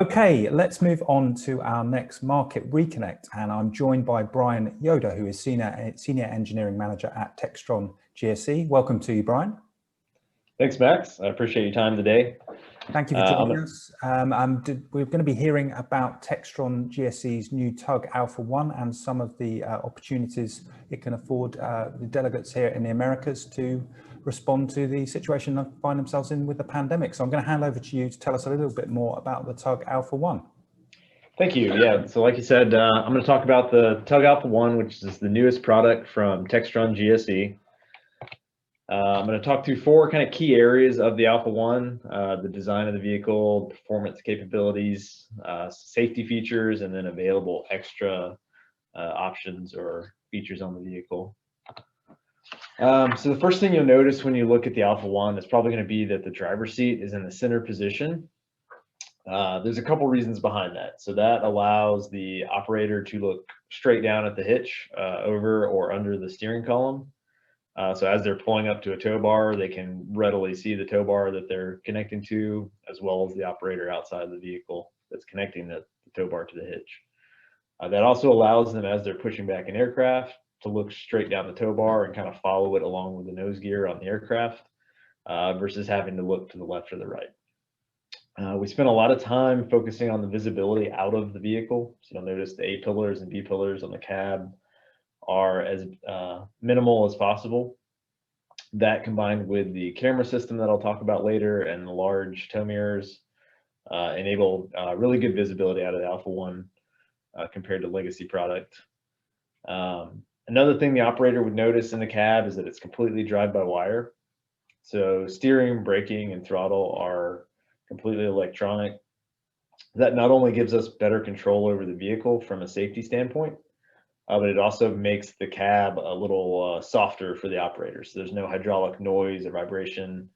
Okay, let's move on to our next market, Reconnect, and I'm joined by Brian Yoder, who is Senior Engineering Manager at Textron GSE. Welcome to you, Brian. Thanks, Max. I appreciate your time today. Thank you for joining us. We're going to be hearing about Textron GSE's new TUG ALPHA 1 and some of the opportunities it can afford the delegates here in the Americas to respond to the situation they find themselves in with the pandemic. So I'm going to hand over to you to tell us a little bit more about the TUG ALPHA 1. Thank you. Yeah, so like you said, I'm going to talk about the TUG ALPHA 1, which is the newest product from Textron GSE. I'm going to talk through four kind of key areas of the Alpha 1, the design of the vehicle, performance capabilities, safety features, and then available extra options or features on the vehicle. So the first thing you'll notice when you look at the Alpha 1 is probably going to be that the driver's seat is in the center position. There's a couple reasons behind that. So that allows the operator to look straight down at the hitch, over or under the steering column. So as they're pulling up to a tow bar, they can readily see the tow bar that they're connecting to, as well as the operator outside of the vehicle that's connecting the tow bar to the hitch. That also allows them, as they're pushing back an aircraft, to look straight down the tow bar and kind of follow it along with the nose gear on the aircraft, versus having to look to the left or the right. We spent a lot of time focusing on the visibility out of the vehicle. So you'll notice the A pillars and B pillars on the cab are as minimal as possible. That combined with the camera system that I'll talk about later and the large tow mirrors enable really good visibility out of the Alpha 1 compared to legacy product. Another thing the operator would notice in the cab is that it's completely drive-by-wire. So steering, braking, and throttle are completely electronic. That not only gives us better control over the vehicle from a safety standpoint, but it also makes the cab a little softer for the operator. So there's no hydraulic noise or vibration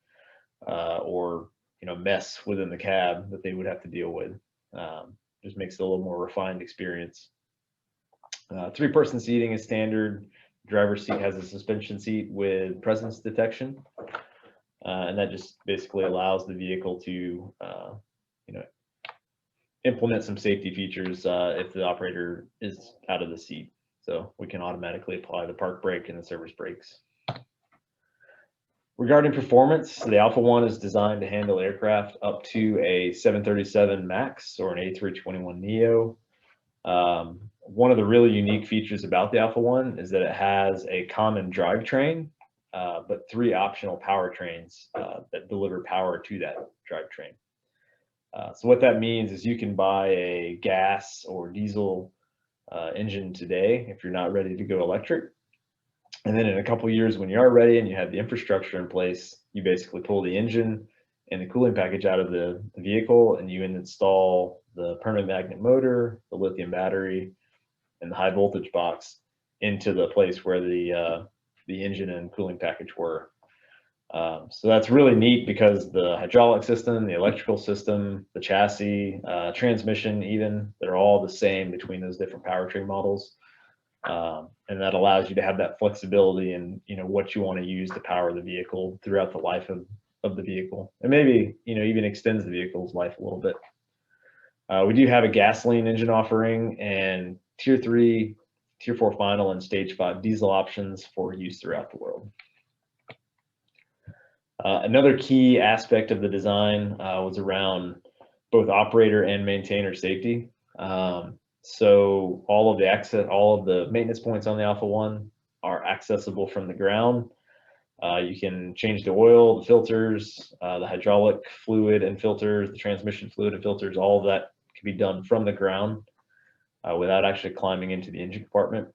or mess within the cab that they would have to deal with. Just makes it a little more refined experience. Three-person seating is standard. Driver's seat has a suspension seat with presence detection, and that just basically allows the vehicle to implement some safety features if the operator is out of the seat. So we can automatically apply the park brake and the service brakes. Regarding performance, the Alpha 1 is designed to handle aircraft up to a 737 MAX or an A321neo. One of the really unique features about the Alpha 1 is that it has a common drivetrain, but three optional powertrains that deliver power to that drivetrain. So what that means is you can buy a gas or diesel engine today if you're not ready to go electric, and then in a couple of years when you are ready and you have the infrastructure in place, you basically pull the engine and the cooling package out of the vehicle and you install the permanent magnet motor, the lithium battery, and the high voltage box into the place where the engine and cooling package were. So that's really neat because the hydraulic system, the electrical system, the chassis, transmission even, they're all the same between those different powertrain models. And that allows you to have that flexibility in what you want to use to power the vehicle throughout the life of the vehicle, and maybe even extends the vehicle's life a little bit. We do have a gasoline engine offering and Tier 3, Tier 4 final, and Stage 5 diesel options for use throughout the world. Another key aspect of the design was around both operator and maintainer safety. So all of the maintenance points on the Alpha 1 are accessible from the ground. You can change the oil, the filters, the hydraulic fluid and filters, the transmission fluid and filters. All of that can be done from the ground without actually climbing into the engine compartment.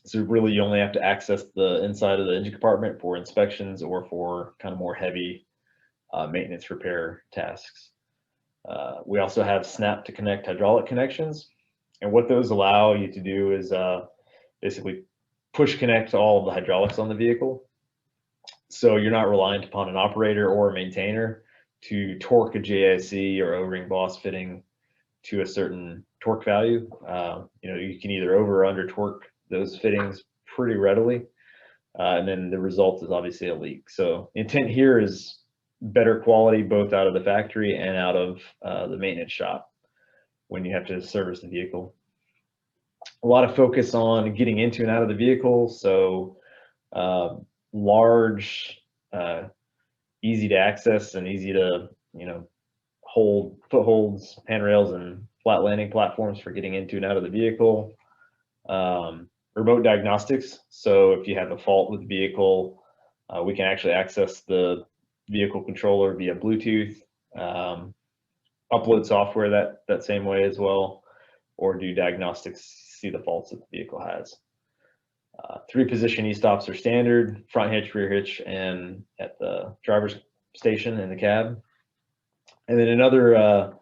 So really you only have to access the inside of the engine compartment for inspections or for kind of more heavy maintenance repair tasks. We also have snap to connect hydraulic connections, and what those allow you to do is basically push connect all of the hydraulics on the vehicle. So you're not reliant upon an operator or a maintainer to torque a JSE or O-ring boss fitting to a certain torque value. You can either over or under torque those fittings pretty readily, and then the result is obviously a leak. So the intent here is better quality both out of the factory and out of the maintenance shop when you have to service the vehicle. A lot of focus on getting into and out of the vehicle, so large, easy to access and easy to hold footholds, handrails, and flat landing platforms for getting into and out of the vehicle. Remote diagnostics, so if you have a fault with the vehicle, we can actually access the vehicle controller via Bluetooth, upload software that same way as well, or do diagnostics, see the faults that the vehicle has. 3-position e-stops are standard, front hitch, rear hitch, and at the driver's station in the cab. And then another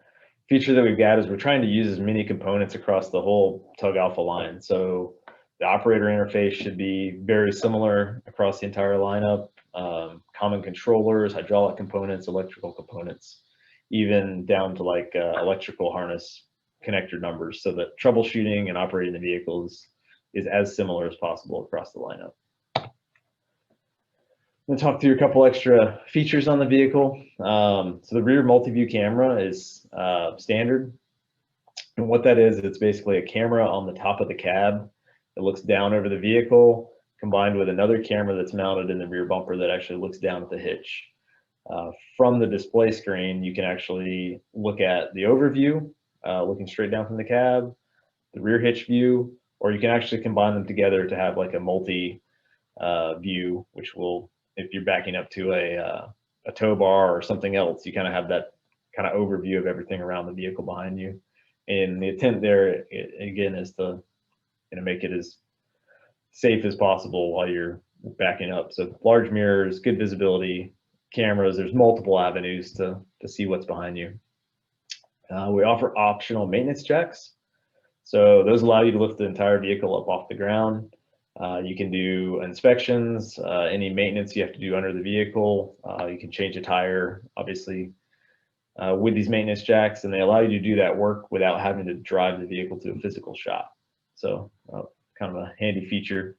feature that we've got is we're trying to use as many components across the whole TUG ALPHA line. So the operator interface should be very similar across the entire lineup. Common controllers, hydraulic components, electrical components, even down to like electrical harness connector numbers, so that troubleshooting and operating the vehicles is as similar as possible across the lineup. I'm going to talk through a couple extra features on the vehicle. So the rear multi-view camera is standard. And what that is, it's basically a camera on the top of the cab that looks down over the vehicle, combined with another camera that's mounted in the rear bumper that actually looks down at the hitch. From the display screen, you can actually look at the overview, looking straight down from the cab, the rear hitch view, or you can actually combine them together to have like a multi view, which will, if you're backing up to a tow bar or something else, you kind of have that kind of overview of everything around the vehicle behind you. And the intent there, again, is to make it as safe as possible while you're backing up. So large mirrors, good visibility, cameras, there's multiple avenues to see what's behind you. We offer optional maintenance checks. So those allow you to lift the entire vehicle up off the ground. You can do inspections, any maintenance you have to do under the vehicle. You can change a tire, obviously, with these maintenance jacks, and they allow you to do that work without having to drive the vehicle to a physical shop. So kind of a handy feature.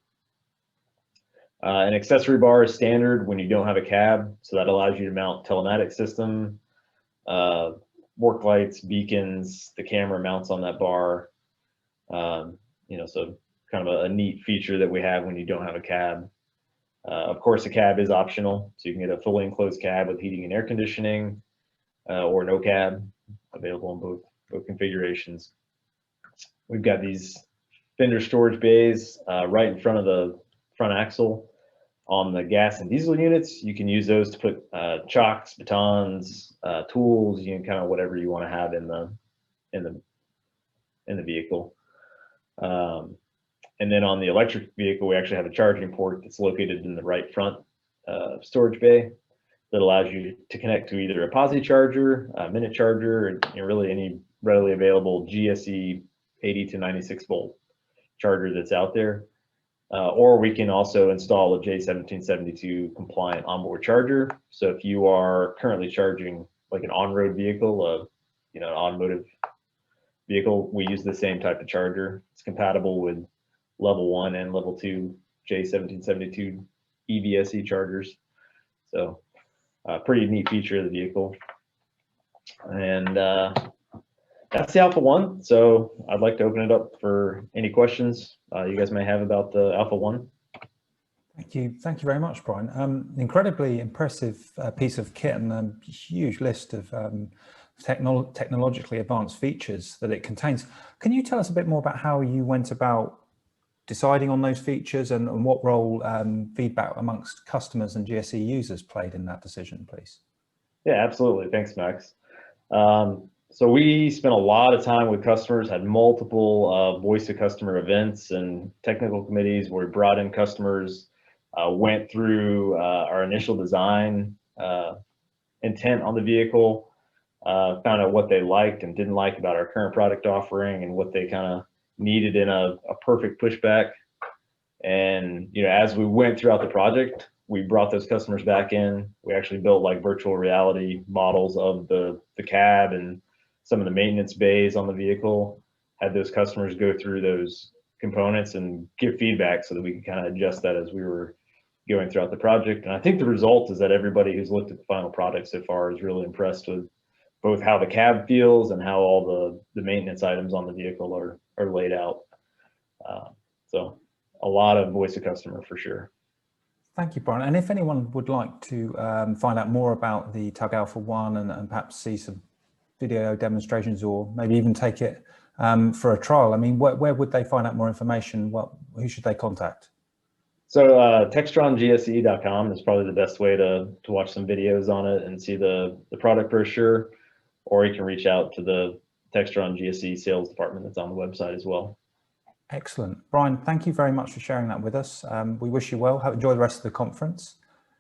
An accessory bar is standard when you don't have a cab, so that allows you to mount telematic system, work lights, beacons. The camera mounts on that bar. So kind of a neat feature that we have when you don't have a cab. Of course, a cab is optional, so you can get a fully enclosed cab with heating and air conditioning, or no cab, available in both configurations. We've got these fender storage bays right in front of the front axle. On the gas and diesel units, you can use those to put chocks, batons, tools, kind of whatever you want to have in the vehicle. And then on the electric vehicle, we actually have a charging port that's located in the right front storage bay that allows you to connect to either a posi charger, a minute charger, or really any readily available GSE 80 to 96 volt charger that's out there. Or we can also install a J1772 compliant onboard charger. So if you are currently charging like an on-road vehicle, an automotive vehicle, we use the same type of charger. It's compatible with level 1 and level 2 J1772 EVSE chargers. So pretty neat feature of the vehicle. And that's the Alpha 1. So I'd like to open it up for any questions you guys may have about the Alpha 1. Thank you very much, Brian. Incredibly impressive piece of kit and a huge list of technologically advanced features that it contains. Can you tell us a bit more about how you went about deciding on those features and what role feedback amongst customers and GSE users played in that decision, please? Yeah, absolutely. Thanks, Max. So we spent a lot of time with customers, had multiple voice of customer events and technical committees where we brought in customers, went through our initial design intent on the vehicle, found out what they liked and didn't like about our current product offering and what they kind of needed in a perfect pushback. And as we went throughout the project, we brought those customers back in. We actually built like virtual reality models of the cab and some of the maintenance bays on the vehicle, had those customers go through those components and give feedback so that we could kind of adjust that as we were going throughout the project. And I think the result is that everybody who's looked at the final product so far is really impressed with both how the cab feels and how all the maintenance items on the vehicle are laid out. So a lot of voice of customer for sure. Thank you, Brian. And if anyone would like to find out more about the TUG Alpha 1 and perhaps see some video demonstrations or maybe even take it for a trial, I mean, where would they find out more information? Who should they contact? So TextronGSE.com is probably the best way to watch some videos on it and see the product brochure, or you can reach out to the Textron GSE sales department that's on the website as well. Excellent. Brian, thank you very much for sharing that with us. We wish you well. Enjoy the rest of the conference.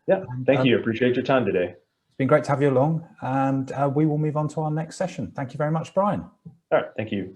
Yeah, thank you. Appreciate your time today. It's been great to have you along, and we will move on to our next session. Thank you very much, Brian. All right, thank you.